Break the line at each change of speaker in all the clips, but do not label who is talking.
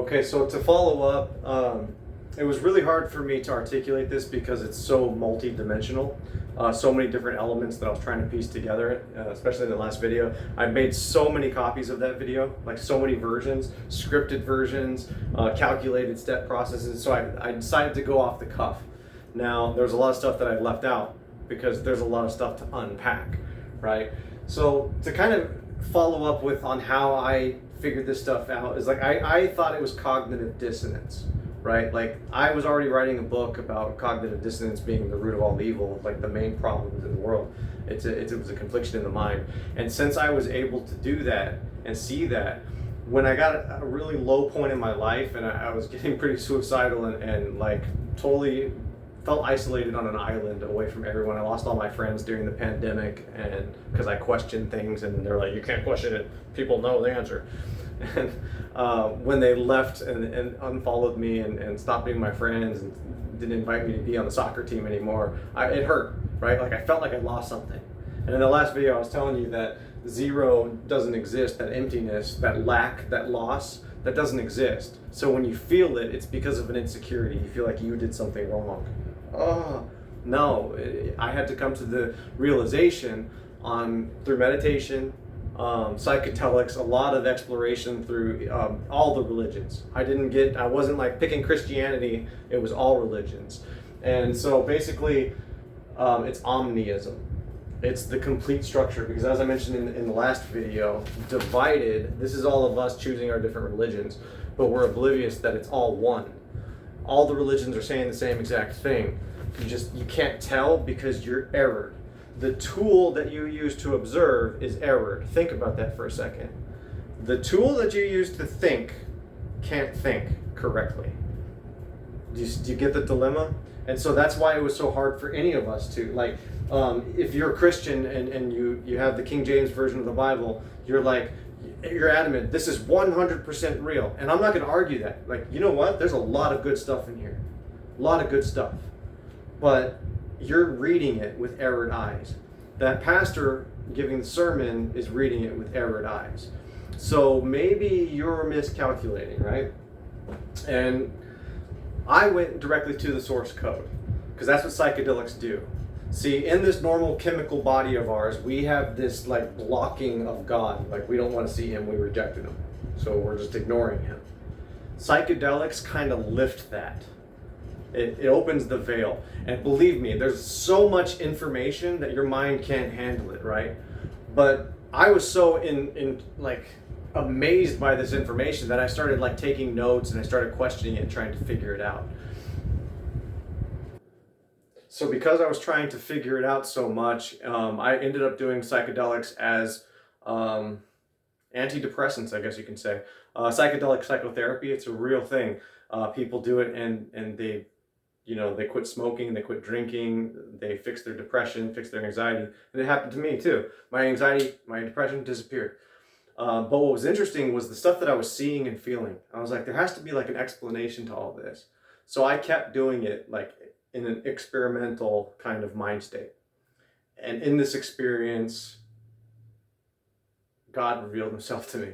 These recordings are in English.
Okay, so to follow up, it was really hard for me to articulate this because it's so multi-dimensional, so many different elements that I was trying to piece together, especially in the last video. I made so many copies of that video, like so many versions, scripted versions, calculated step processes, so I decided to go off the cuff. Now, there's a lot of stuff that I left out because there's a lot of stuff to unpack, right? So to kind of follow up with on how I figured this stuff out is like I thought it was cognitive dissonance, right? Like I was already writing a book about cognitive dissonance being the root of all evil, like the main problems in the world. It was a confliction in the mind. And since I was able to do that and see that, when I got a really low point in my life and I was getting pretty suicidal and like totally felt isolated on an island away from everyone. I lost all my friends during the pandemic, and because I questioned things and they're like, you can't question it, people know the answer. And when they left and unfollowed me and stopped being my friends and didn't invite me to be on the soccer team anymore, it hurt, right? Like I felt like I lost something. And in the last video I was telling you that zero doesn't exist, that emptiness, that lack, that loss, that doesn't exist. So when you feel it, it's because of an insecurity. You feel like you did something wrong. Oh, no, I had to come to the realization through meditation, psychedelics, a lot of exploration through all the religions. I wasn't like picking Christianity, it was all religions. And so basically, it's omniism. It's the complete structure, because as I mentioned in the last video, divided, this is all of us choosing our different religions, but we're oblivious that it's all one. All the religions are saying the same exact thing. You can't tell because you're errored. The tool that you use to observe is errored. Think about that for a second. The tool that you use to think can't think correctly. Do you get the dilemma? And so that's why it was so hard for any of us to, like, if you're a Christian and you have the King James Version of the Bible, you're adamant, this is 100% real. And I'm not going to argue that. Like, you know what? There's a lot of good stuff in here. A lot of good stuff. But you're reading it with errored eyes. That pastor giving the sermon is reading it with errored eyes. So maybe you're miscalculating, right? And I went directly to the source code, because that's what psychedelics do. See, in this normal chemical body of ours, we have this like blocking of God. Like we don't want to see him, we rejected him. So we're just ignoring him. Psychedelics kind of lift that. It opens the veil. And believe me, there's so much information that your mind can't handle it, right? But I was so amazed by this information that I started like taking notes and I started questioning it and trying to figure it out. So because I was trying to figure it out so much, I ended up doing psychedelics as antidepressants, I guess you can say. Psychedelic psychotherapy, it's a real thing. People do it and they quit smoking, they quit drinking, they fix their depression, fix their anxiety. And it happened to me too. My anxiety, my depression disappeared. But what was interesting was the stuff that I was seeing and feeling. I was like, there has to be like an explanation to all this. So I kept doing it like in an experimental kind of mind state. And in this experience, God revealed himself to me.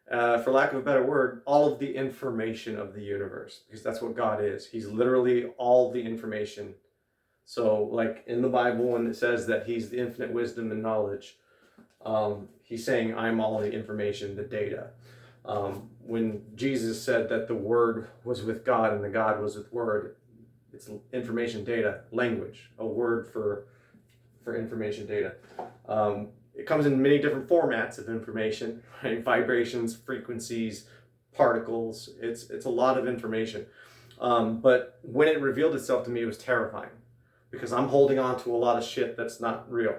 For lack of a better word, all of the information of the universe, because that's what God is. He's literally all the information. So like in the Bible, when it says that he's the infinite wisdom and knowledge, he's saying I'm all the information, the data. When Jesus said that the Word was with God and the God was with Word, it's information, data, language, a word for information, data. It comes in many different formats of information, right? Vibrations, frequencies, particles. It's a lot of information. But when it revealed itself to me, it was terrifying because I'm holding on to a lot of shit that's not real,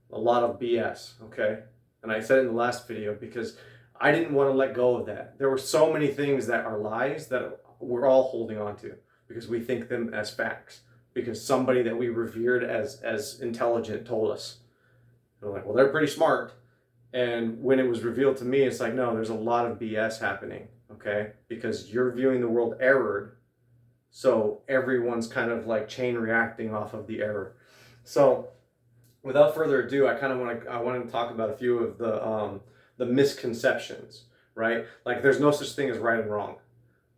a lot of BS, okay? And I said it in the last video because I didn't want to let go of that. There were so many things that are lies that we're all holding on to because we think them as facts, because somebody that we revered as intelligent told us. We're like, well, they're pretty smart. And when it was revealed to me, it's like, no, there's a lot of BS happening, okay? Because you're viewing the world errored, so everyone's kind of like chain reacting off of the error. So without further ado, I want to talk about a few of the misconceptions, right? Like there's no such thing as right and wrong.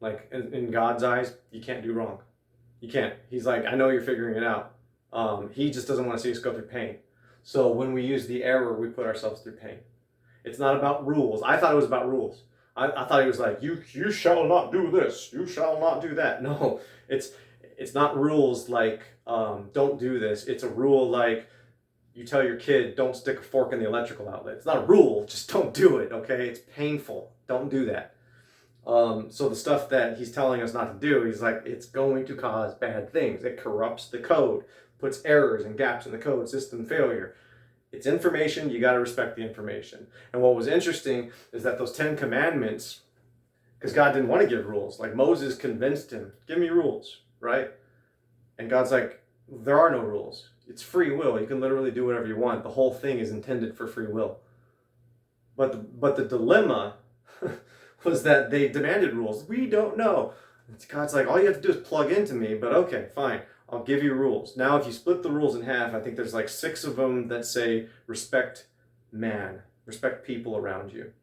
Like in God's eyes, you can't do wrong. You can't. He's like, I know you're figuring it out. He just doesn't want to see us go through pain. So when we use the error, we put ourselves through pain. It's not about rules. I thought it was about rules. I thought he was like, you shall not do this. You shall not do that. No, it's not rules like, don't do this. It's a rule like, you tell your kid, don't stick a fork in the electrical outlet. It's not a rule, just don't do it, okay? It's painful. Don't do that. So the stuff that he's telling us not to do, he's like, it's going to cause bad things. It corrupts the code, puts errors and gaps in the code, system failure. It's information, you got to respect the information. And what was interesting is that those 10 commandments, because God didn't want to give rules, like Moses convinced him, give me rules, right? And God's like, there are no rules. It's free will. You can literally do whatever you want. The whole thing is intended for free will. But the dilemma was that they demanded rules. We don't know. God's like, all you have to do is plug into me, but okay, fine. I'll give you rules. Now, if you split the rules in half, I think there's like 6 of them that say respect man, respect people around you.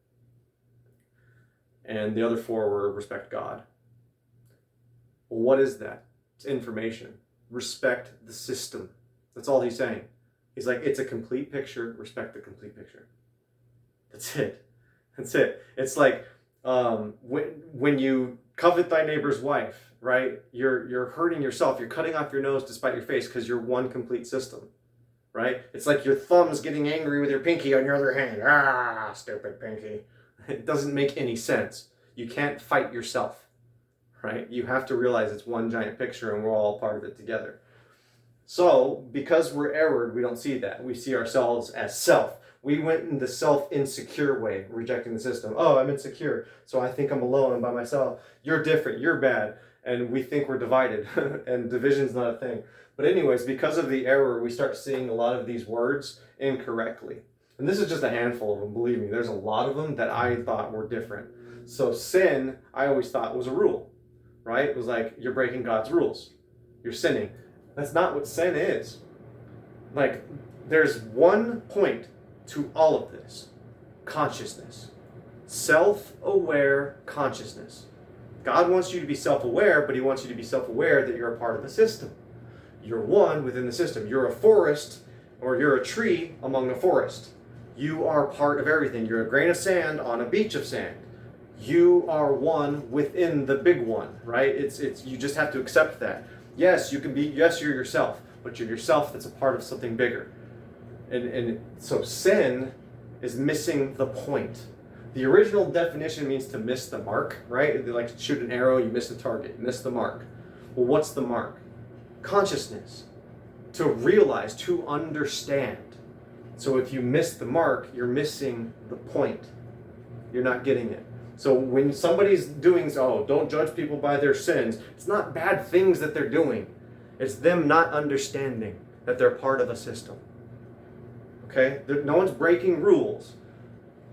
And the other 4 were respect God. Well, what is that? It's information. Respect the system. That's all he's saying. He's like, it's a complete picture, respect the complete picture. That's it. That's it. It's like when you covet thy neighbor's wife, right? You're hurting yourself. You're cutting off your nose to spite your face because you're one complete system, right? It's like your thumb's getting angry with your pinky on your other hand. Ah, stupid pinky. It doesn't make any sense. You can't fight yourself, right? You have to realize it's one giant picture and we're all part of it together. So, because we're errored, we don't see that. We see ourselves as self. We went in the self-insecure way, rejecting the system. Oh, I'm insecure, so I think I'm alone, I'm by myself. You're different, you're bad. And we think we're divided, and division's not a thing. But anyways, because of the error, we start seeing a lot of these words incorrectly. And this is just a handful of them, believe me. There's a lot of them that I thought were different. So sin, I always thought was a rule, right? It was like, you're breaking God's rules. You're sinning. That's not what sin is. Like, there's one point to all of this. Consciousness. Self-aware consciousness. God wants you to be self-aware, but he wants you to be self-aware that you're a part of the system. You're one within the system. You're a forest, or you're a tree among a forest. You are part of everything. You're a grain of sand on a beach of sand. You are one within the big one, right? It's you just have to accept that. Yes, you're yourself, but you're yourself that's a part of something bigger. And so sin is missing the point. The original definition means to miss the mark, right? They like to shoot an arrow, you miss the target, you miss the mark. Well, what's the mark? Consciousness. To realize, to understand. So if you miss the mark, you're missing the point. You're not getting it. So when somebody's doing, oh, don't judge people by their sins, it's not bad things that they're doing. It's them not understanding that they're part of a system. Okay? No one's breaking rules.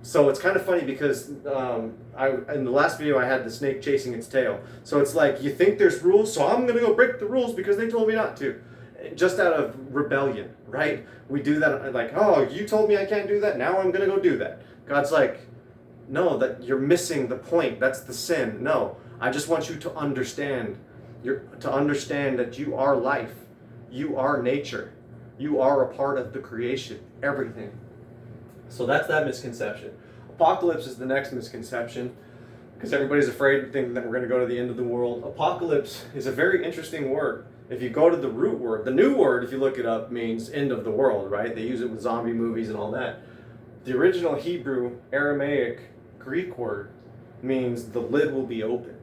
So it's kind of funny because in the last video I had the snake chasing its tail. So it's like, you think there's rules, so I'm going to go break the rules because they told me not to. Just out of rebellion, right? We do that like, oh, you told me I can't do that, now I'm going to go do that. God's like, no, that you're missing the point. That's the sin. No, I just want you to understand. To understand that you are life. You are nature. You are a part of the creation. Everything. So that's that misconception. Apocalypse is the next misconception, because everybody's afraid thinking that we're going to go to the end of the world. Apocalypse is a very interesting word. If you go to the root word, the new word, if you look it up, means end of the world, right? They use it with zombie movies and all that. The original Hebrew, Aramaic, Greek word means the lid will be opened.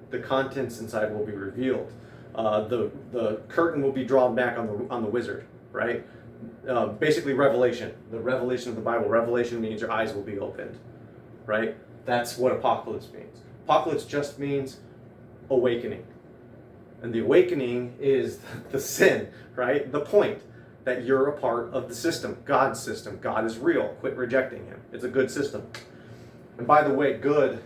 The contents inside will be revealed. The curtain will be drawn back on the wizard, right? Basically revelation. The revelation of the Bible. Revelation means your eyes will be opened, right? That's what apocalypse means. Apocalypse just means awakening. And the awakening is the sin, right? The point that you're a part of the system, God's system. God is real. Quit rejecting him. It's a good system. And by the way, good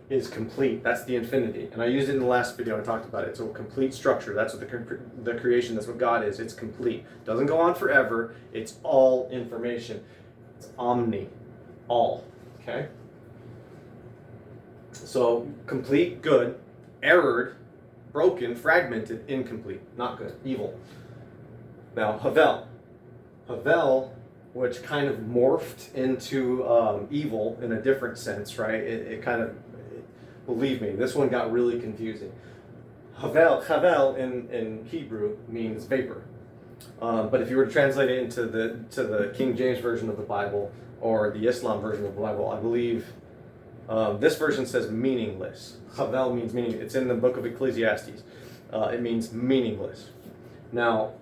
is complete. That's the infinity. And I used it in the last video. I talked about it. It's a complete structure. That's what the creation, that's what God is. It's complete. Doesn't go on forever. It's all information. It's omni. All. Okay? So complete, good, errored, broken, fragmented, incomplete, not good, evil. Now Havel, which kind of morphed into evil in a different sense, right? Believe me, this one got really confusing. Havel in Hebrew means vapor. But if you were to translate it into the King James version of the Bible or the Islam version of the Bible, I believe this version says meaningless. Havel means meaning. It's in the book of Ecclesiastes. It means meaningless. Now,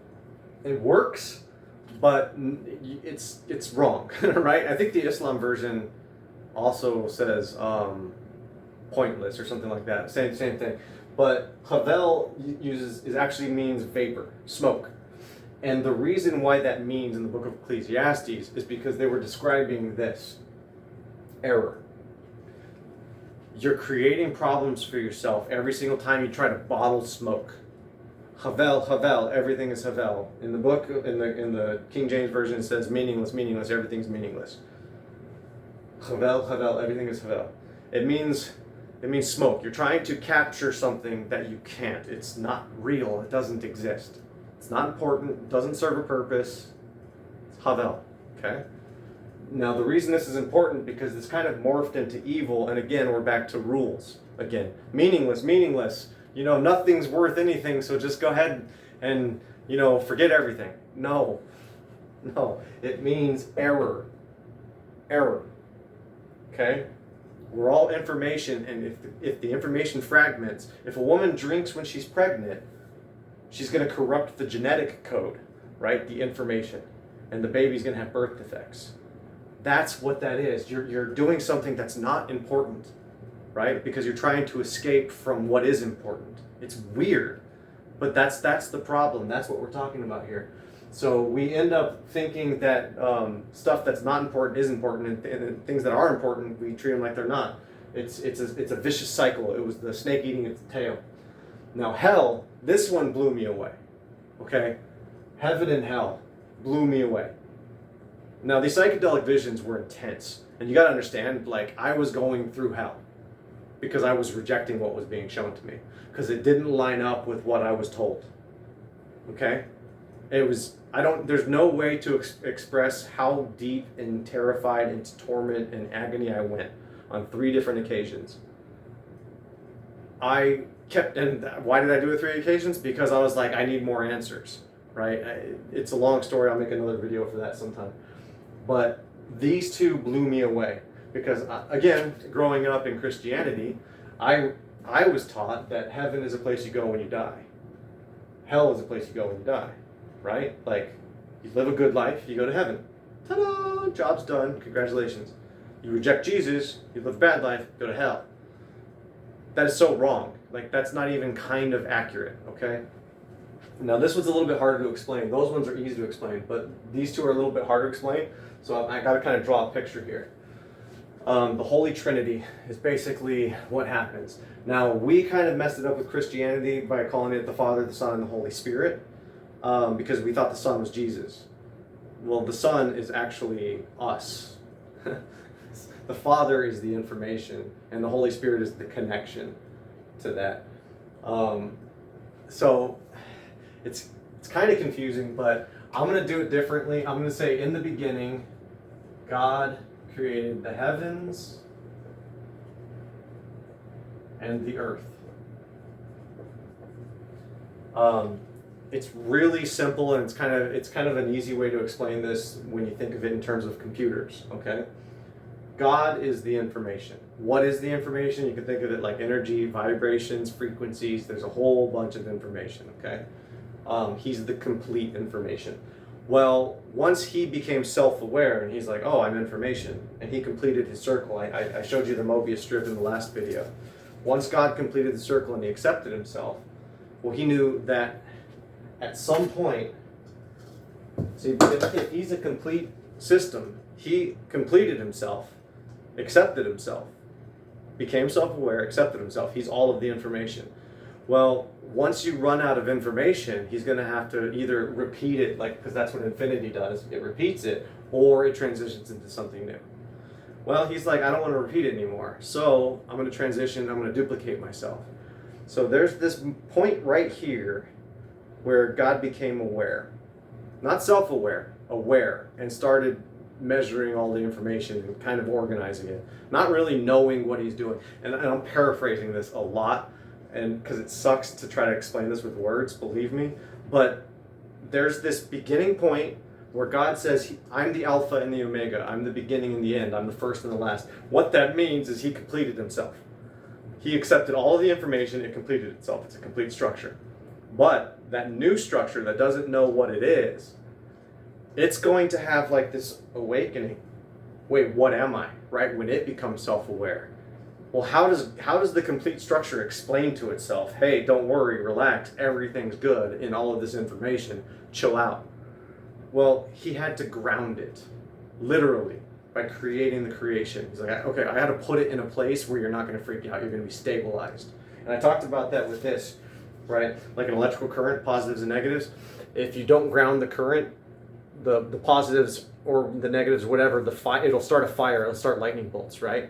it works, but it's wrong, right? I think the Islam version also says pointless or something like that. Same thing. But Havel actually means vapor, smoke. And the reason why that means in the book of Ecclesiastes is because they were describing this error. You're creating problems for yourself every single time you try to bottle smoke. Havel, everything is Havel. In the book, in the King James version, it says meaningless, everything's meaningless. Havel, everything is Havel. It means smoke. You're trying to capture something that you can't. It's not real. It doesn't exist. It's not important. It doesn't serve a purpose. It's Havel. Okay? Now, the reason this is important because it's kind of morphed into evil, and again, we're back to rules. Again, meaningless. Nothing's worth anything, so just go ahead and, forget everything. No. It means error. Okay? We're all information, and if the information fragments, if a woman drinks when she's pregnant, she's going to corrupt the genetic code, right? The information. And the baby's going to have birth defects. That's what that is. You're doing something that's not important, right? Because you're trying to escape from what is important. It's weird, but that's the problem. That's what we're talking about here. So we end up thinking that stuff that's not important is important, and things that are important, we treat them like they're not. It's a vicious cycle. It was the snake eating its tail. Now hell, this one blew me away. Okay? Heaven and hell blew me away. Now these psychedelic visions were intense. And you got to understand, I was going through hell because I was rejecting what was being shown to me because it didn't line up with what I was told. Okay? There's no way to express how deep and terrified into torment and agony I went on 3 different occasions. And why did I do it 3 occasions? Because I was like, I need more answers, right? It's a long story. I'll make another video for that sometime. But these 2 blew me away because, again, growing up in Christianity, I was taught that heaven is a place you go when you die. Hell is a place you go when you die, right? You live a good life, you go to heaven. Ta-da! Job's done. Congratulations. You reject Jesus, you live a bad life, go to hell. That is so wrong. That's not even kind of accurate, okay? Now, this one's a little bit harder to explain. Those ones are easy to explain, but these 2 are a little bit harder to explain, so I got to kind of draw a picture here. The Holy Trinity is basically what happens. Now, we kind of messed it up with Christianity by calling it the Father, the Son, and the Holy Spirit, because we thought the Son was Jesus. Well, the Son is actually us. The Father is the information, and the Holy Spirit is the connection to that. So it's kind of confusing, but I'm going to do it differently. I'm going to say, in the beginning, God created the heavens and the earth. It's really simple, and it's kind of an easy way to explain this when you think of it in terms of computers, okay? God is the information. What is the information? You can think of it like energy, vibrations, frequencies. There's a whole bunch of information, okay? He's the complete information. Well, once he became self-aware and he's like, oh, I'm information, and he completed his circle. I showed you the Mobius strip in the last video. Once God completed the circle and he accepted himself, well, he knew that at some point, see, if he's a complete system, he completed himself, accepted himself, became self-aware, accepted himself. He's all of the information. Well, once you run out of information, he's going to have to either repeat it, because that's what infinity does. It repeats it, or it transitions into something new. Well, he's like, I don't want to repeat it anymore. So I'm going to transition, I'm going to duplicate myself. So there's this point right here where God became aware. Not self-aware, aware, and started measuring all the information and kind of organizing it. Not really knowing what he's doing. And I'm paraphrasing this a lot, and because it sucks to try to explain this with words, believe me. But there's this beginning point where God says, I'm the Alpha and the Omega. I'm the beginning and the end. I'm the first and the last. What that means is he completed himself. He accepted all of the information. It completed itself. It's a complete structure. But that new structure that doesn't know what it is, it's going to have like this awakening. Wait, what am I? Right? When it becomes self-aware. Well, how does the complete structure explain to itself, hey, don't worry, relax, everything's good in all of this information, chill out? Well, he had to ground it, literally, by creating the creation. He's like, okay, I got to put it in a place where you're not going to freak out, you're going to be stabilized. And I talked about that with this, right? Like an electrical current, positives and negatives. If you don't ground the current, the positives or the negatives, whatever, it'll start a fire, it'll start lightning bolts, right?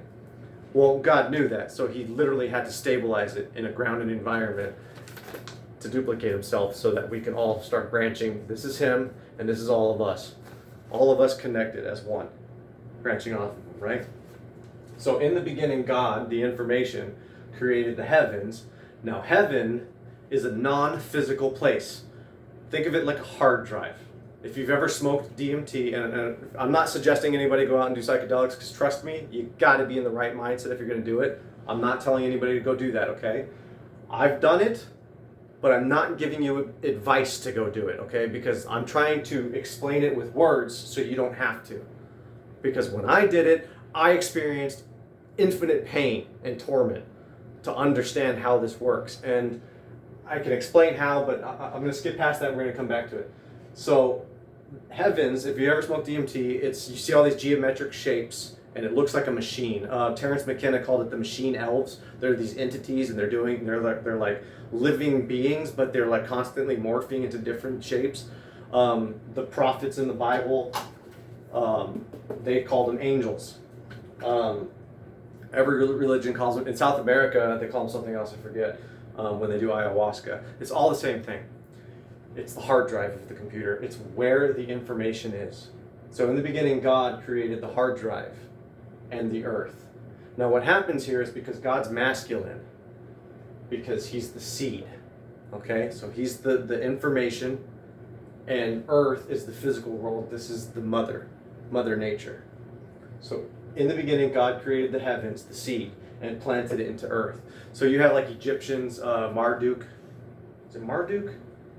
Well, God knew that, so he literally had to stabilize it in a grounded environment to duplicate himself so that we can all start branching. This is him, and this is all of us connected as one, branching off of him, right? So in the beginning, God, the information, created the heavens. Now, heaven is a non-physical place. Think of it like a hard drive. If you've ever smoked DMT, and I'm not suggesting anybody go out and do psychedelics, because trust me, you got to be in the right mindset if you're going to do it. I'm not telling anybody to go do that, okay? I've done it, but I'm not giving you advice to go do it, okay? Because I'm trying to explain it with words so you don't have to. Because when I did it, I experienced infinite pain and torment to understand how this works. And I can explain how, but I'm going to skip past that. We're going to come back to it. So heavens, if you ever smoked DMT, you see all these geometric shapes, and it looks like a machine. Terrence McKenna called it the machine elves. They're these entities, and they're like living beings, but they're like constantly morphing into different shapes. The prophets in the Bible, they called them angels. Every religion calls them. In South America, they call them something else. I forget. When they do ayahuasca, it's all the same thing. It's the hard drive of the computer. It's where the information is. So in the beginning, God created the hard drive and the earth. Now what happens here is because God's masculine, because he's the seed, okay? So he's the information, and earth is the physical world. This is the mother nature. So in the beginning, God created the heavens, the seed, and planted it into earth. So you have like Egyptians, Marduk. Is it Marduk?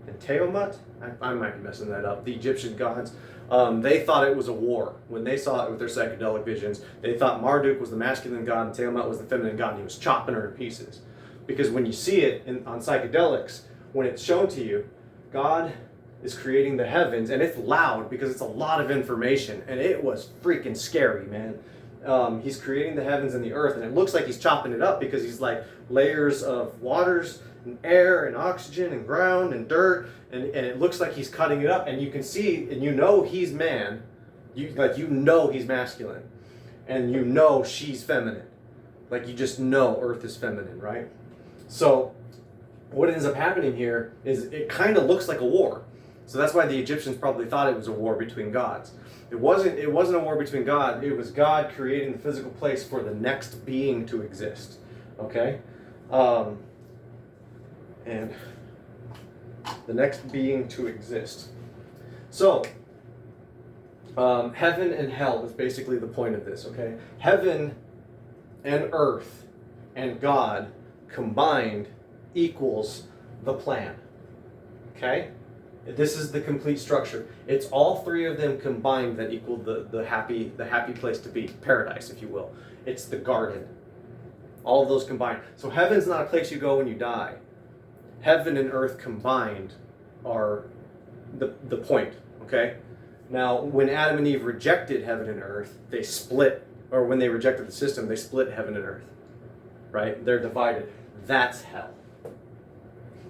And Tiamat? I might be messing that up. The Egyptian gods. They thought it was a war. When they saw it with their psychedelic visions, they thought Marduk was the masculine god and Tiamat was the feminine god, and he was chopping her to pieces. Because when you see it on psychedelics, when it's shown to you, God is creating the heavens, and it's loud because it's a lot of information, and it was freaking scary, man. He's creating the heavens and the earth, and it looks like he's chopping it up because he's like layers of waters and air and oxygen and ground and dirt, and it looks like he's cutting it up, and you can see, and you know he's man, you know he's masculine, and you know she's feminine. Like you just know earth is feminine, right? So what ends up happening here is it kind of looks like a war. So that's why the Egyptians probably thought it was a war between gods. It wasn't a war between God. It was God creating the physical place for the next being to exist. Okay? And the next being to exist. So, heaven and hell is basically the point of this, okay? Heaven and earth and God combined equals the plan. Okay? This is the complete structure. It's all three of them combined that equal the happy place to be, paradise, if you will. It's the garden. All of those combined. So heaven's not a place you go when you die. Heaven and earth combined are the point, okay? Now, when Adam and Eve rejected heaven and earth, they split, or when they rejected the system, they split heaven and earth, right? They're divided. That's hell.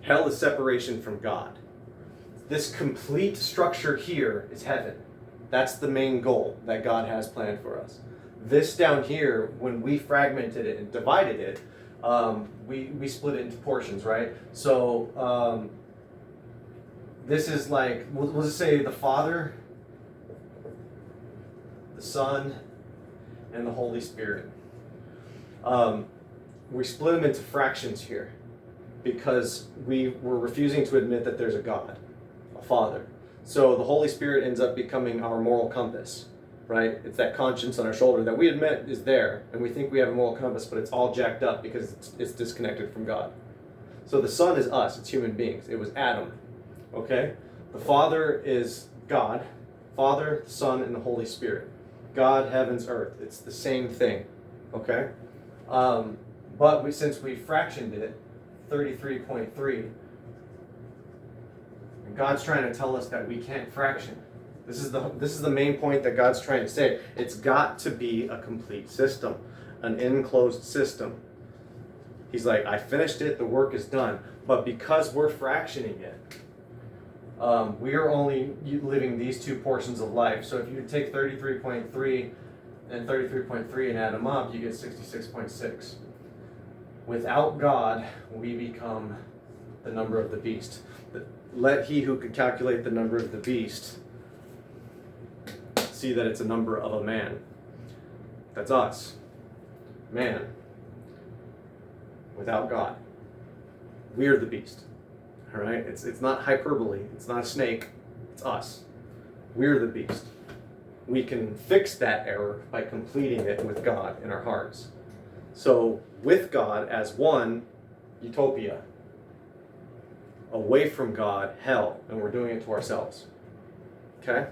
Hell is separation from God. This complete structure here is heaven. That's the main goal that God has planned for us. This down here, when we fragmented it and divided it, we split it into portions, right? So this is like, we'll just say the Father, the Son, and the Holy Spirit. We split them into fractions here because we were refusing to admit that there's a God, a Father. So the Holy Spirit ends up becoming our moral compass, right? It's that conscience on our shoulder that we admit is there, and we think we have a moral compass, but it's all jacked up because it's disconnected from God. So the Son is us, it's human beings. It was Adam, okay? The Father is God, Father, Son, and the Holy Spirit. God, heavens, earth. It's the same thing, okay? But since we fractioned it, 33.3, and God's trying to tell us that we can't fraction. This is the main point that God's trying to say. It's got to be a complete system, an enclosed system. He's like, I finished it, the work is done. But because we're fractioning it, we are only living these two portions of life. So if you take 33.3 and 33.3 and add them up, you get 66.6. Without God, we become the number of the beast. Let he who could calculate the number of the beast see that it's a number of a man. That's us. Man. Without God. We're the beast. All right? It's not hyperbole. It's not a snake. It's us. We're the beast. We can fix that error by completing it with God in our hearts. So, with God as one, utopia. Away from God, hell. And we're doing it to ourselves. Okay?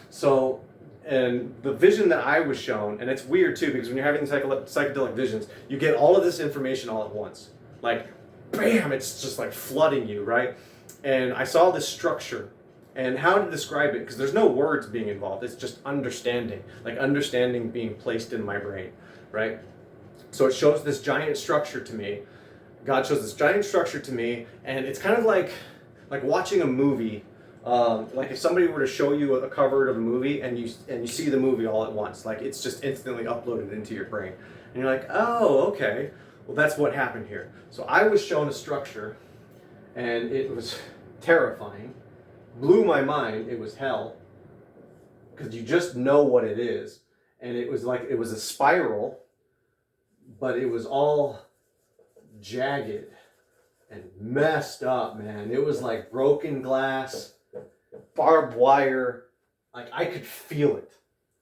So, and the vision that I was shown, and it's weird too, because when you're having psychedelic visions, you get all of this information all at once. Like, bam, it's just like flooding you, right? And I saw this structure, and how to describe it, because there's no words being involved, it's just understanding, like understanding being placed in my brain, right? So it shows this giant structure to me. God shows this giant structure to me, and it's kind of like watching a movie. Like if somebody were to show you a cover of a movie and you see the movie all at once, like it's just instantly uploaded into your brain, and you're like, oh, okay, well that's what happened here. So I was shown a structure, and it was terrifying, blew my mind. It was hell, because you just know what it is, and it was like it was a spiral, but it was all jagged and messed up, man. It was like broken glass, barbed wire, like I could feel it,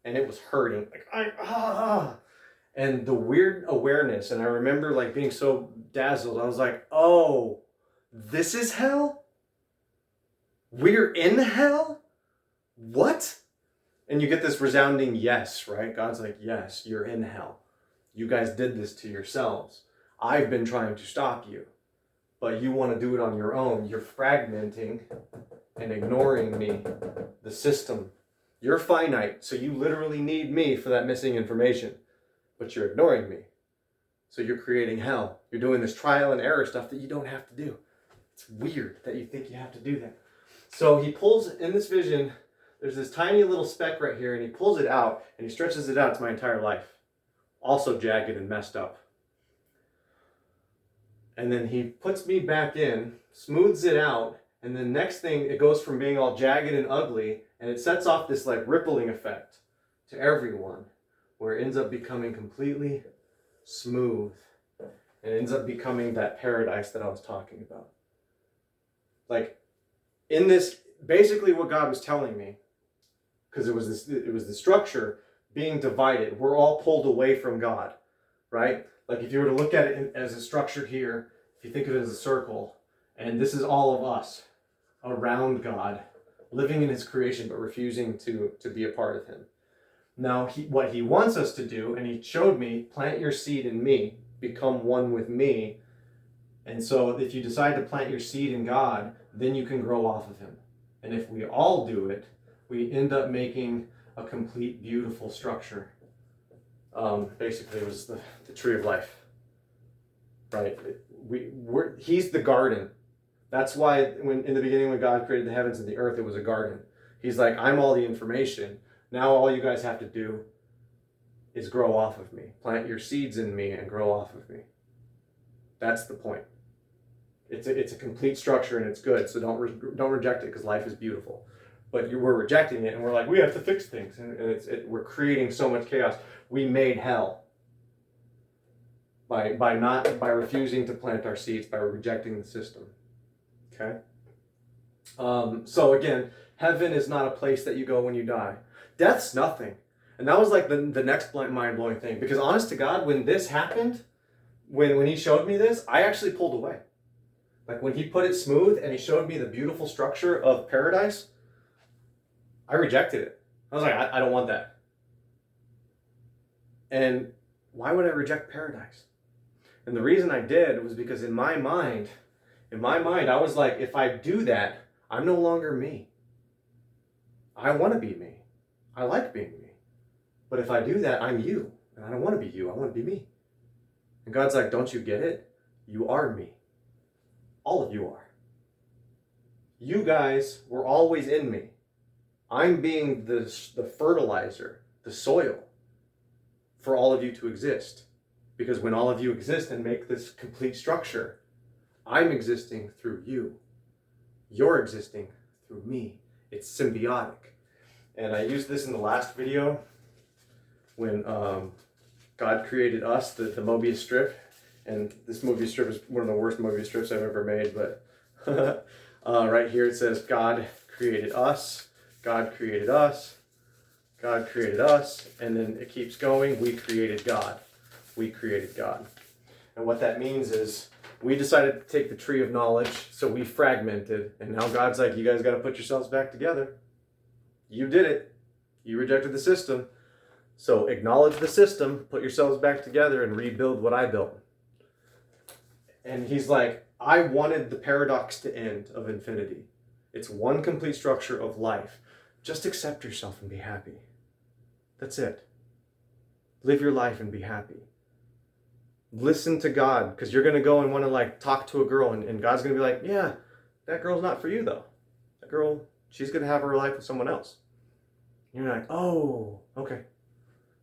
and it was hurting. And the weird awareness, and I remember like being so dazzled. I was like, oh, this is hell? We're in hell? What? And you get this resounding yes, right? God's like, yes, you're in hell. You guys did this to yourselves. I've been trying to stop you, but you want to do it on your own. You're fragmenting and ignoring me, the system. You're finite, so you literally need me for that missing information, but you're ignoring me. So you're creating hell. You're doing this trial and error stuff that you don't have to do. It's weird that you think you have to do that. So he pulls, in this vision, there's this tiny little speck right here, and he pulls it out, and he stretches it out to my entire life. Also jagged and messed up. And then he puts me back in, smooths it out, and then next thing, it goes from being all jagged and ugly, and it sets off this like rippling effect to everyone, where it ends up becoming completely smooth, and it ends up becoming that paradise that I was talking about. Like, in this, basically what God was telling me, because it was the structure being divided. We're all pulled away from God, right? Like if you were to look at it as a structure here, if you think of it as a circle, and this is all of us around God, living in his creation, but refusing to be a part of him. Now, what he wants us to do, and he showed me, plant your seed in me, become one with me. And so if you decide to plant your seed in God, then you can grow off of him. And if we all do it, we end up making a complete, beautiful structure. Basically, it was the tree of life, right? He's the garden. That's why when in the beginning, when God created the heavens and the earth, it was a garden. He's like, I'm all the information. Now all you guys have to do is grow off of me. Plant your seeds in me and grow off of me. That's the point. It's a complete structure and it's good. So don't reject it, because life is beautiful. But we're rejecting it and we're like, we have to fix things, and we're creating so much chaos. We made hell by refusing to plant our seeds, by rejecting the system. Okay. So again, heaven is not a place that you go when you die. Death's nothing. And that was like the next mind-blowing thing, because honest to God, when this happened, when he showed me this, I actually pulled away. Like when he put it smooth and he showed me the beautiful structure of paradise, I rejected it. I was like, I don't want that. And why would I reject paradise? And the reason I did was because in my mind, I was like, if I do that, I'm no longer me. I want to be me. I like being me. But if I do that, I'm you. And I don't want to be you. I want to be me. And God's like, don't you get it? You are me. All of you are. You guys were always in me. I'm being the fertilizer, the soil for all of you to exist. Because when all of you exist and make this complete structure, I'm existing through you. You're existing through me. It's symbiotic. And I used this in the last video when God created us, the Mobius strip. And this Mobius strip is one of the worst Mobius strips I've ever made. But right here it says, God created us. God created us. God created us. And then it keeps going. We created God. We created God. And what that means is we decided to take the tree of knowledge, so we fragmented. And now God's like, you guys got to put yourselves back together. You did it. You rejected the system. So acknowledge the system, put yourselves back together, and rebuild what I built. And he's like, I wanted the paradox to end of infinity. It's one complete structure of life. Just accept yourself and be happy. That's it. Live your life and be happy. Listen to God, because you're going to go and want to like talk to a girl, and God's going to be like, yeah, that girl's not for you though. That girl, she's going to have her life with someone else. And you're like, oh, okay,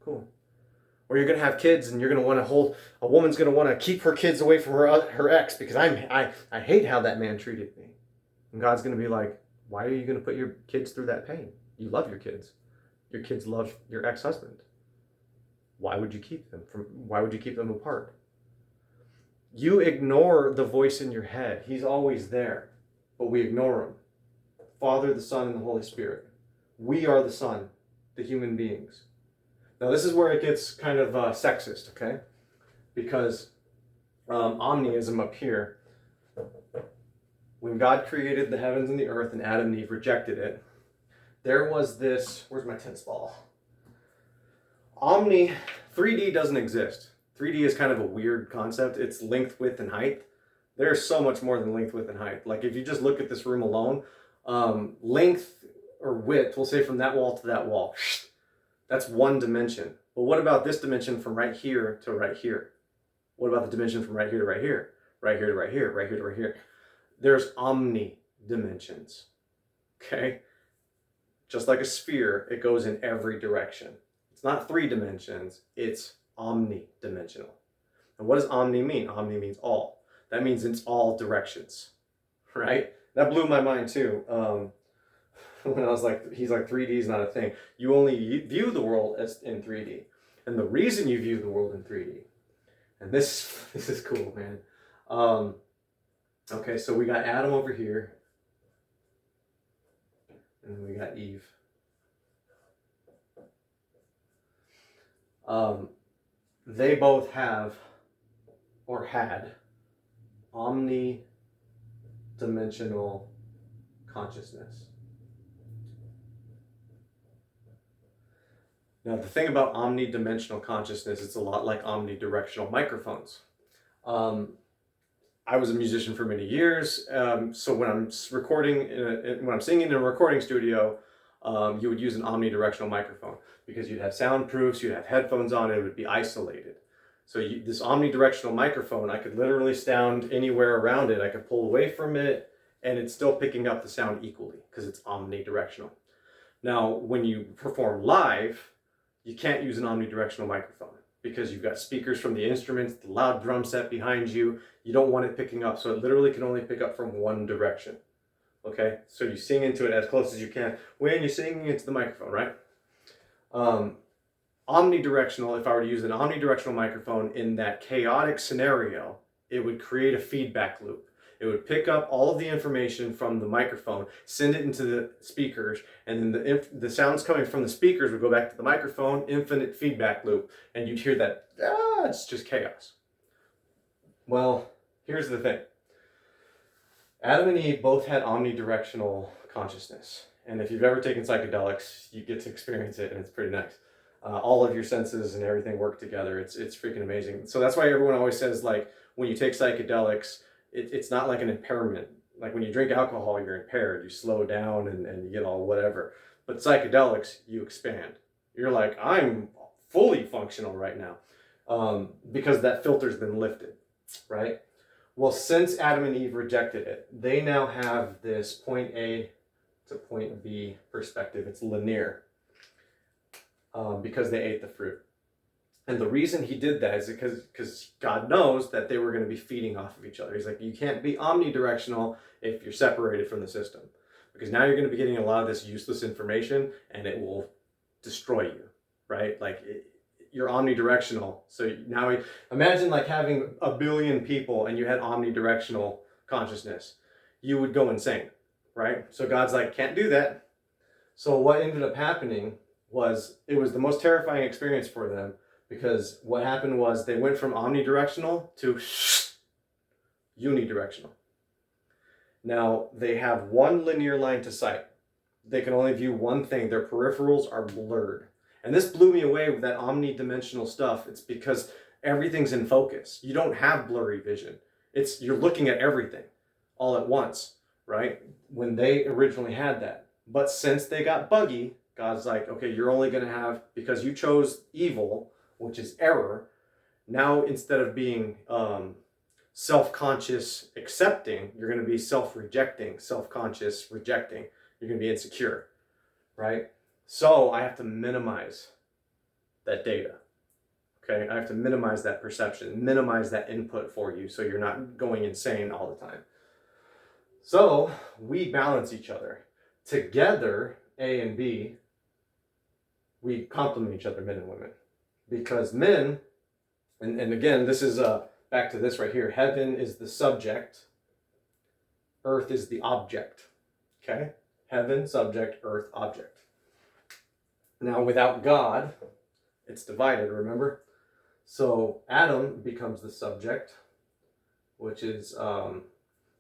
cool. Or you're going to have kids and you're going to want to a woman's going to want to keep her kids away from her ex because I hate how that man treated me. And God's going to be like, why are you going to put your kids through that pain? You love your kids. Your kids love your ex-husband. Why would you keep them apart? You ignore the voice in your head. He's always there, but we ignore him. Father, the Son, and the Holy Spirit. We are the Son, the human beings. Now this is where it gets kind of sexist, okay? Because omniism up here, when God created the heavens and the earth and Adam and Eve rejected it, there was this, where's my tennis ball? 3D doesn't exist. 3D is kind of a weird concept. It's length, width, and height. There's so much more than length, width, and height. Like if you just look at this room alone, length or width, we'll say from that wall to that wall, that's one dimension. But what about this dimension from right here to right here? What about the dimension from right here to right here? Right here to right here, right here to right here. There's omni-dimensions, okay? Just like a sphere, it goes in every direction. It's not 3 dimensions, it's omni-dimensional. And what does omni mean? Omni means all. That means it's all directions, right? That blew my mind too. When I was like, he's like, 3D is not a thing. You only view the world as in 3D. And the reason you view the world in 3D, and this is cool, man. Okay, so we got Adam over here, and then we got Eve. They both have, or had, omni-dimensional consciousness. Now, the thing about omnidimensional consciousness, it's a lot like omnidirectional microphones. I was a musician for many years, so when I'm recording, when I'm singing in a recording studio, you would use an omnidirectional microphone because you'd have soundproofs, you'd have headphones on, it would be isolated. So this omnidirectional microphone, I could literally sound anywhere around it. I could pull away from it, and it's still picking up the sound equally because it's omnidirectional. Now, when you perform live, you can't use an omnidirectional microphone because you've got speakers from the instruments, the loud drum set behind you. You don't want it picking up. So it literally can only pick up from one direction. Okay, so you sing into it as close as you can when you're singing into the microphone, right? Omnidirectional, if I were to use an omnidirectional microphone in that chaotic scenario, it would create a feedback loop. It would pick up all of the information from the microphone, send it into the speakers, and then the sounds coming from the speakers would go back to the microphone, infinite feedback loop, and you'd hear that, it's just chaos. Well, here's the thing. Adam and Eve both had omnidirectional consciousness. And if you've ever taken psychedelics, you get to experience it, and it's pretty nice. All of your senses and everything work together. It's freaking amazing. So that's why everyone always says, like, when you take psychedelics, it's not like an impairment. Like when you drink alcohol, you're impaired. You slow down and you get all whatever. But psychedelics, you expand. You're like, I'm fully functional right now, because that filter's been lifted, right? Well, since Adam and Eve rejected it, they now have this point A to point B perspective. It's linear, because they ate the fruit. And the reason he did that is because God knows that they were going to be feeding off of each other. He's like, you can't be omnidirectional if you're separated from the system, because now you're going to be getting a lot of this useless information and it will destroy you, right? Like you're omnidirectional. So now imagine like having a billion people and you had omnidirectional consciousness. You would go insane, right? So God's like, can't do that. So what ended up happening was, it was the most terrifying experience for them, because what happened was they went from omnidirectional to unidirectional. Now they have one linear line to sight. They can only view one thing. Their peripherals are blurred. And this blew me away with that omnidimensional stuff. It's because everything's in focus. You don't have blurry vision. You're looking at everything all at once, right? When they originally had that. But since they got buggy, God's like, okay, you're only going to have, because you chose evil, which is error, now instead of being self-conscious accepting, you're going to be self-rejecting, self-conscious rejecting. You're going to be insecure, right? So I have to minimize that data, okay? I have to minimize that perception, minimize that input for you so you're not going insane all the time. So we balance each other. Together, A and B, we complement each other, men and women. Because men, and again, this is back to this right here, heaven is the subject, earth is the object, okay? Heaven, subject, earth, object. Now, without God, it's divided, remember? So Adam becomes the subject, which is,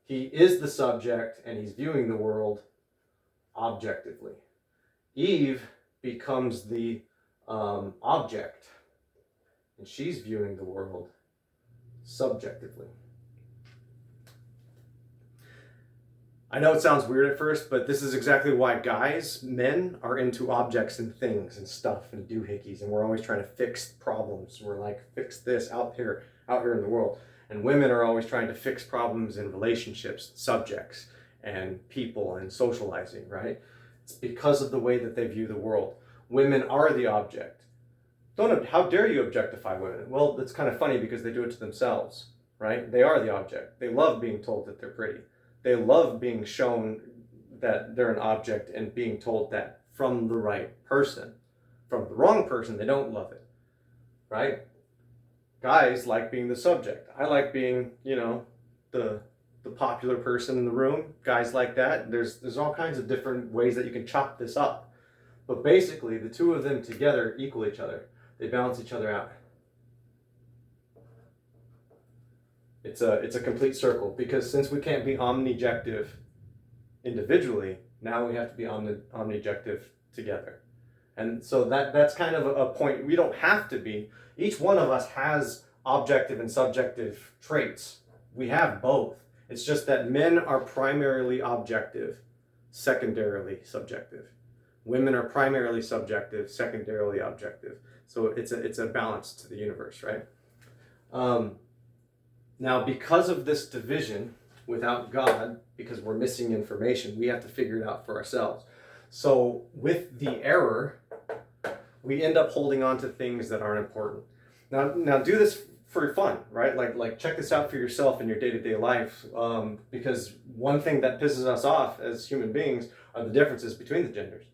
he is the subject and he's viewing the world objectively. Eve becomes the object and she's viewing the world subjectively. I know it sounds weird at first, but this is exactly why men are into objects and things and stuff and doohickeys, and we're always trying to fix problems. We're like, fix this out here in the world. And women are always trying to fix problems in relationships, subjects, and people and socializing, right? It's because of the way that they view the world. Women are the object. How dare you objectify women? Well, it's kind of funny because they do it to themselves, right? They are the object. They love being told that they're pretty. They love being shown that they're an object and being told that from the right person. From the wrong person, they don't love it, right? Guys like being the subject. I like being, the popular person in the room. Guys like that. There's all kinds of different ways that you can chop this up. But basically, the two of them together equal each other. They balance each other out. It's a complete circle, because since we can't be omnijective individually, now we have to be omnijective together. And so that's kind of a point. We don't have to be. Each one of us has objective and subjective traits. We have both. It's just that men are primarily objective, secondarily subjective. Women are primarily subjective, secondarily objective. So it's a balance to the universe, right? Now, because of this division, without God, because we're missing information, we have to figure it out for ourselves. So with the error, we end up holding on to things that aren't important. Now do this for fun, right? Like check this out for yourself in your day-to-day life, because one thing that pisses us off as human beings are the differences between the genders,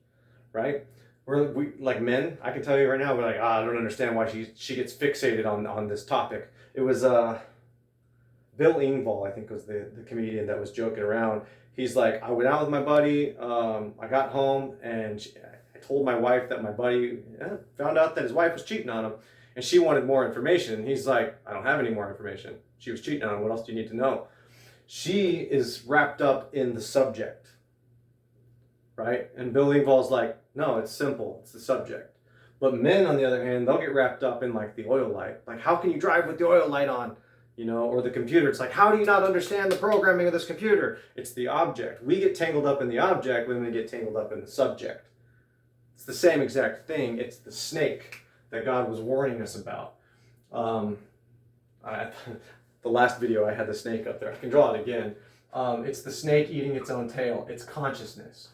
right? We like men, I can tell you right now, we're like, I don't understand why she gets fixated on this topic. It was Bill Engvall, I think, was the comedian that was joking around. He's like, I went out with my buddy, I got home, and I told my wife that my buddy found out that his wife was cheating on him, and she wanted more information. He's like, I don't have any more information. She was cheating on him. What else do you need to know? She is wrapped up in the subject, right? And Bill Engvall's like, no, it's simple. It's the subject. But men, on the other hand, they'll get wrapped up in like the oil light. Like, how can you drive with the oil light on? You know, or the computer. It's like, how do you not understand the programming of this computer? It's the object. We get tangled up in the object, women get tangled up in the subject. It's the same exact thing. It's the snake that God was warning us about. The last video I had the snake up there. I can draw it again. It's the snake eating its own tail. It's consciousness.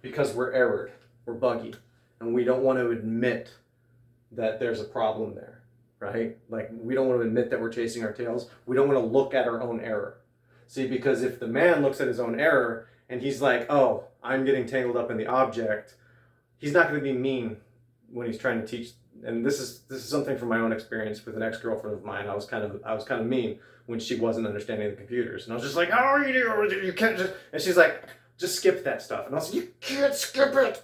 Because we're errored, we're buggy, and we don't want to admit that there's a problem there, right? Like, we don't want to admit that we're chasing our tails. We don't want to look at our own error. See, because if the man looks at his own error and he's like, oh, I'm getting tangled up in the object, he's not going to be mean when he's trying to teach. And this is something from my own experience with an ex-girlfriend of mine. I was kind of mean when she wasn't understanding the computers, and I was just like, "Oh, you can't just," and she's like, "Just skip that stuff," and I was like, "You can't skip it."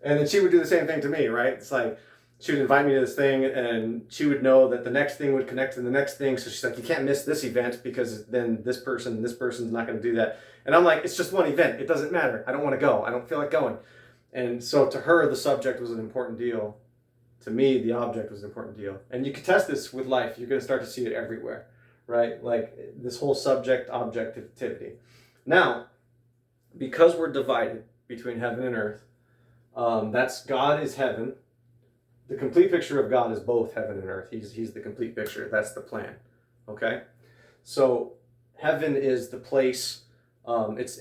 And then she would do the same thing to me, right? It's like she would invite me to this thing, and she would know that the next thing would connect to the next thing, so she's like, "You can't miss this event because then this person's not going to do that." And I'm like, "It's just one event. It doesn't matter. I don't want to go. I don't feel like going." And so to her, the subject was an important deal. To me, the object was an important deal. And you can test this with life. You're going to start to see it everywhere, right? Like this whole subject objectivity. Now, because we're divided between heaven and earth, that's God is heaven. The complete picture of God is both heaven and earth. He's the complete picture. That's the plan. Okay? So heaven is the place. Heaven's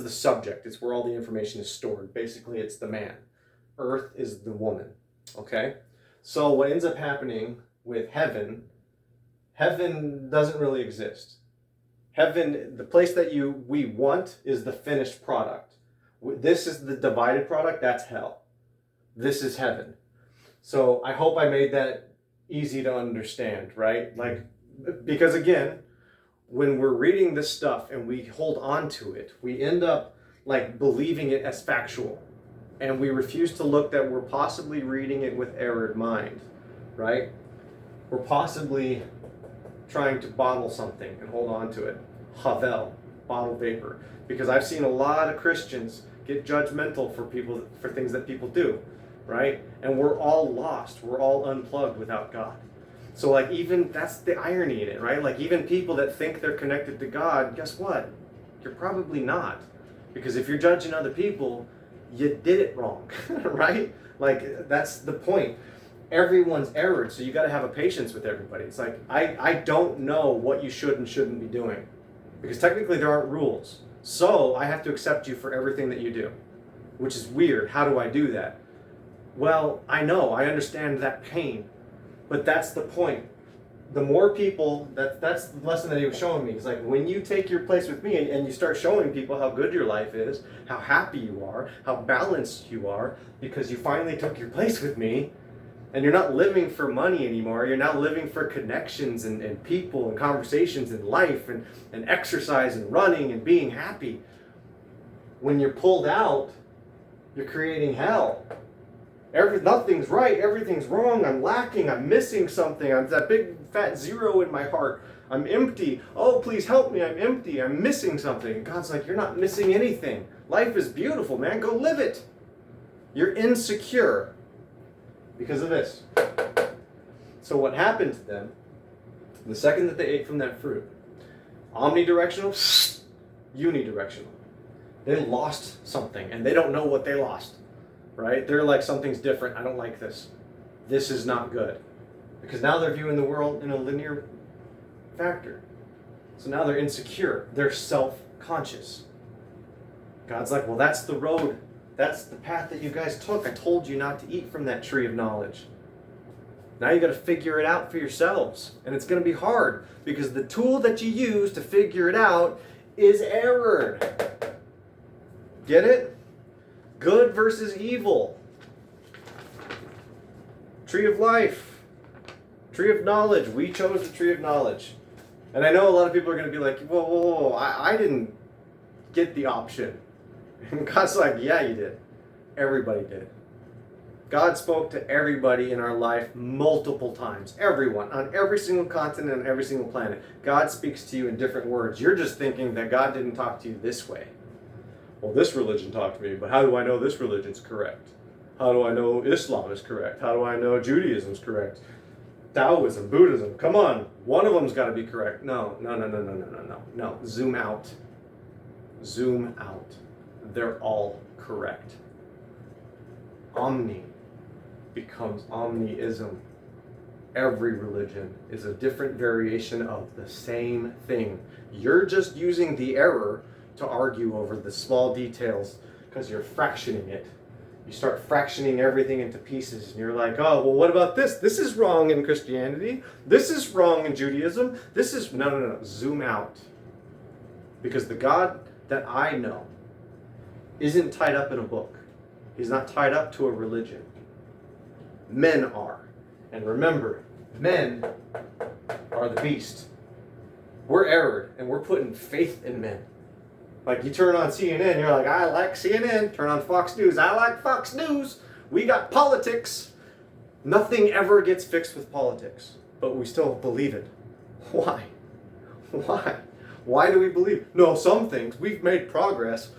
the subject. It's where all the information is stored. Basically, it's the man. Earth is the woman. Okay? So what ends up happening with heaven doesn't really exist. Heaven, the place that we want, is the finished product. This is the divided product. That's hell. This is heaven. So I hope I made that easy to understand, right? Like, because again, when we're reading this stuff and we hold on to it, we end up like believing it as factual. And we refuse to look that we're possibly reading it with errored mind, right? We're possibly trying to bottle something and hold on to it. Havel, bottle vapor. Because I've seen a lot of Christians get judgmental for things that people do, right? And we're all lost. We're all unplugged without God. So like even that's the irony in it, right? Like even people that think they're connected to God, guess what? You're probably not. Because if you're judging other people, you did it wrong, right? Like that's the point. Everyone's errored, so you got to have a patience with everybody. It's like I don't know what you should and shouldn't be doing, because technically there aren't rules. So I have to accept you for everything that you do, which is weird. How do I do that? Well, I understand that pain, but that's the point. The more people, that's the lesson that he was showing me. It's like when you take your place with me and you start showing people how good your life is, how happy you are, how balanced you are, because you finally took your place with me, and you're not living for money anymore. You're now living for connections and people and conversations and life and exercise and running and being happy. When you're pulled out, you're creating hell. Nothing's right, everything's wrong, I'm lacking, I'm missing something, I'm that big fat zero in my heart, I'm empty, oh please help me, I'm empty, I'm missing something. And God's like, you're not missing anything. Life is beautiful, man, go live it. You're insecure because of this. So what happened to them, the second that they ate from that fruit, omnidirectional, unidirectional. They lost something and they don't know what they lost. Right? They're like, something's different. I don't like this. This is not good. Because now they're viewing the world in a linear factor. So now they're insecure. They're self-conscious. God's like, well, that's the road That's the path that you guys took. I told you not to eat from that tree of knowledge. Now you got to figure it out for yourselves. And it's going to be hard because the tool that you use to figure it out is error. Get it? Good versus evil. Tree of life. Tree of knowledge. We chose the tree of knowledge. And I know a lot of people are going to be like, whoa, whoa, whoa, I didn't get the option. And God's like, yeah, you did. Everybody did. God spoke to everybody in our life multiple times. Everyone, on every single continent, on every single planet. God speaks to you in different words. You're just thinking that God didn't talk to you this way. Well, this religion talked to me, but how do I know this religion's correct? How do I know Islam is correct? How do I know Judaism's correct? Taoism, Buddhism, come on. One of them's got to be correct. No. Zoom out. Zoom out. They're all correct. Omni becomes omniism. Every religion is a different variation of the same thing. You're just using the error to argue over the small details because you're fractioning it. You start fractioning everything into pieces and you're like, oh, well, what about this? This is wrong in Christianity. This is wrong in Judaism. This is, no. Zoom out. Because the God that I know isn't tied up in a book. He's not tied up to a religion. Men are. And remember, men are the beast. We're errored and we're putting faith in men. Like you turn on CNN, you're like, I like CNN. Turn on Fox News, I like Fox News. We got politics. Nothing ever gets fixed with politics, but we still believe it. Why? Why do we believe? No, some things. We've made progress.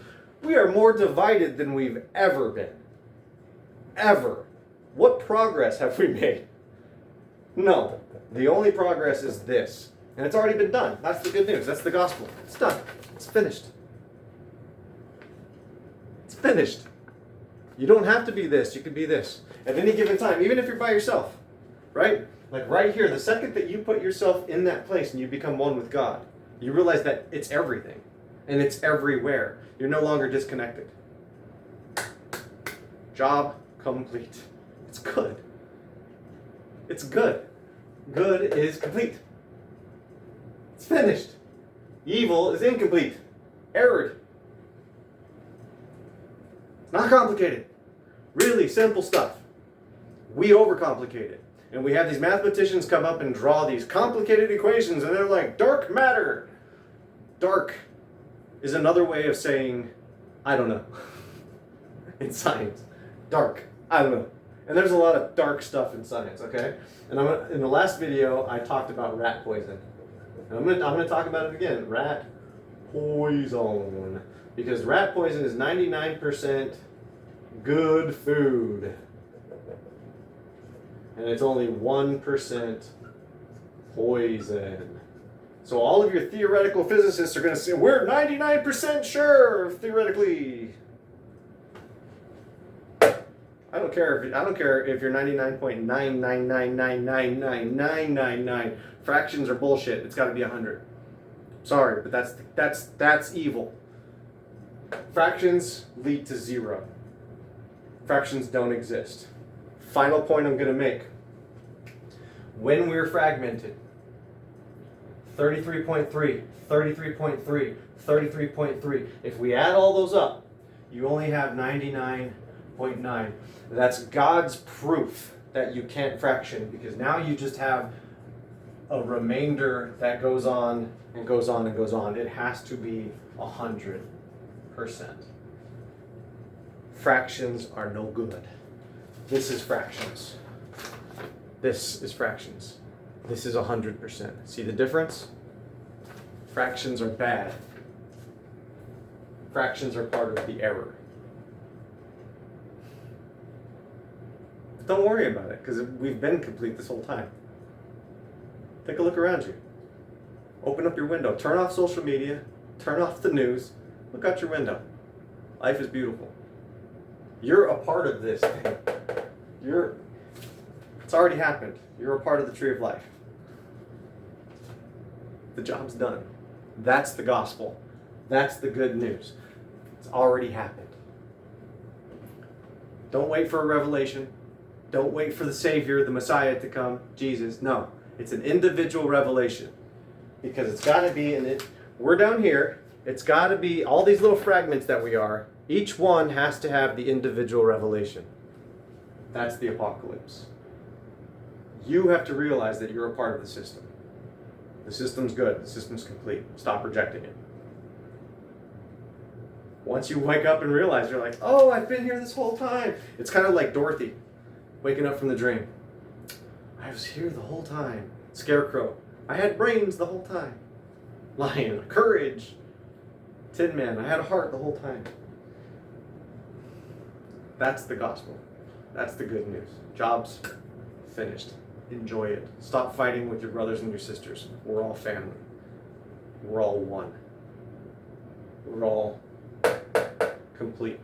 We are more divided than we've ever been. Ever. What progress have we made? No. The only progress is this. And it's already been done. That's the good news. That's the gospel. It's done. It's finished. It's finished. You don't have to be this. You can be this. At any given time, even if you're by yourself. Right? Like right here, the second that you put yourself in that place and you become one with God, you realize that it's everything. And it's everywhere. You're no longer disconnected. Job complete. It's good. It's good. Good is complete. It's finished. Evil is incomplete. Errored. It's not complicated. Really simple stuff. We overcomplicate it. And we have these mathematicians come up and draw these complicated equations and they're like, dark matter. Dark is another way of saying, I don't know. In science. Dark. I don't know. And there's a lot of dark stuff in science, okay? And in the last video, I talked about rat poison. And I'm gonna talk about it again. Rat poison. Because rat poison is 99% good food. And it's only 1% poison. So all of your theoretical physicists are going to say, we're 99% sure, theoretically. I don't care if you're 99.999999999. Fractions are bullshit. It's got to be 100. Sorry, but that's evil. Fractions lead to zero. Fractions don't exist. Final point I'm going to make. When we're fragmented, 33.3, 33.3, 33.3. If we add all those up, you only have 99.9. That's God's proof that you can't fraction, because now you just have a remainder that goes on and goes on and goes on. It has to be 100%. Fractions are no good. This is fractions. This is fractions. This is 100%. See the difference? Fractions are bad. Fractions are part of the error. Don't worry about it, because we've been complete this whole time. Take a look around you. Open up your window. Turn off social media. Turn off the news. Look out your window. Life is beautiful. You're a part of this thing. It's already happened. You're a part of the tree of life. The job's done. That's the gospel. That's the good news. It's already happened. Don't wait for a revelation. Don't wait for the Savior, the Messiah to come, Jesus. No, it's an individual revelation. Because it's got to be, we're down here, it's got to be all these little fragments that we are, each one has to have the individual revelation. That's the apocalypse. You have to realize that you're a part of the system. The system's good, the system's complete. Stop rejecting it. Once you wake up and realize, you're like, oh, I've been here this whole time. It's kind of like Dorothy waking up from the dream. I was here the whole time. Scarecrow. I had brains the whole time. Lion. Courage. Tin Man. I had a heart the whole time. That's the gospel. That's the good news. Job's finished. Enjoy it. Stop fighting with your brothers and your sisters. We're all family. We're all one. We're all complete.